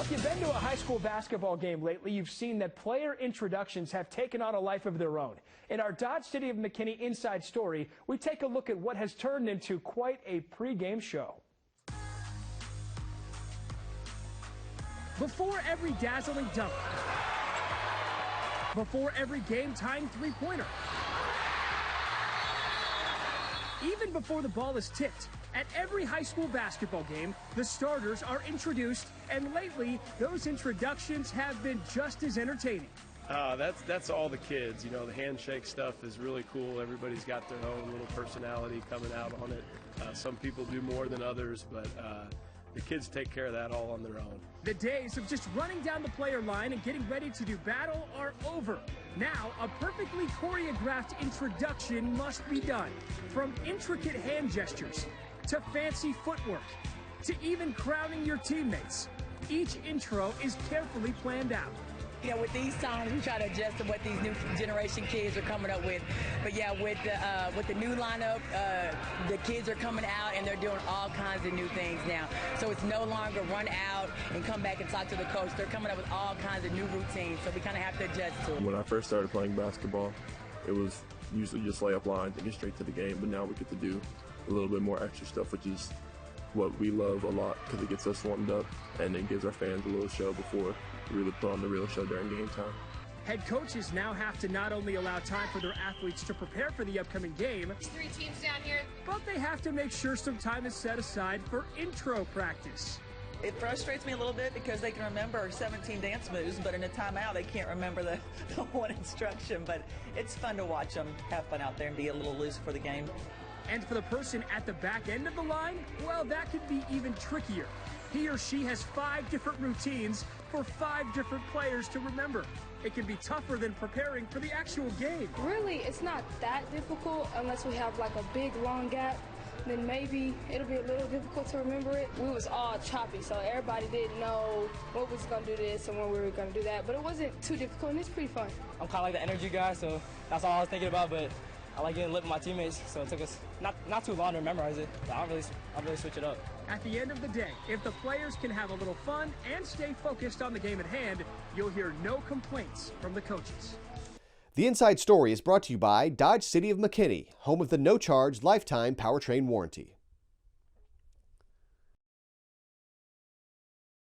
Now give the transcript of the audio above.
if you've been to a high school basketball game lately, you've seen that player introductions have taken on a life of their own. In our Dodge City of McKinney Inside Story, we take a look at what has turned into quite a pregame show. Before every dazzling dunk, before every game-tying three-pointer, even before the ball is tipped, at every high school basketball game, the starters are introduced, and lately, those introductions have been just as entertaining. That's all the kids. You know, the handshake stuff is really cool. Everybody's got their own little personality coming out on it. Some people do more than others, but the kids take care of that all on their own. The days of just running down the player line and getting ready to do battle are over. Now, a perfectly choreographed introduction must be done. From intricate hand gestures, to fancy footwork, to even crowning your teammates. Each intro is carefully planned out. You know, with these songs, we try to adjust to what these new generation kids are coming up with. But yeah, with the new lineup, the kids are coming out and they're doing all kinds of new things now. So it's no longer run out and come back and talk to the coach. They're coming up with all kinds of new routines, so we kind of have to adjust to it. When I first started playing basketball, it was usually just lay up lines and get straight to the game, but now we get to do a little bit more extra stuff, which is what we love a lot because it gets us warmed up and it gives our fans a little show before we really put on the real show during game time. Head coaches now have to not only allow time for their athletes to prepare for the upcoming game, 3 teams down here, but they have to make sure some time is set aside for intro practice. It frustrates me a little bit because they can remember 17 dance moves, but in a timeout they can't remember the one instruction. But it's fun to watch them have fun out there and be a little loose for the game. And for the person at the back end of the line, well, that could be even trickier. He or she has 5 different routines for 5 different players to remember. It can be tougher than preparing for the actual game. Really, it's not that difficult unless we have like a big long gap. Then maybe it'll be a little difficult to remember it. We was all choppy, so everybody didn't know what was going to do this and when we were going to do that. But it wasn't too difficult, and it's pretty fun. I'm kind of like the energy guy, so that's all I was thinking about. But I like getting lit with my teammates, so it took us not too long to memorize it. But I'll really switch it up. At the end of the day, if the players can have a little fun and stay focused on the game at hand, you'll hear no complaints from the coaches. The Inside Story is brought to you by Dodge City of McKinney, home of the no-charge lifetime powertrain warranty.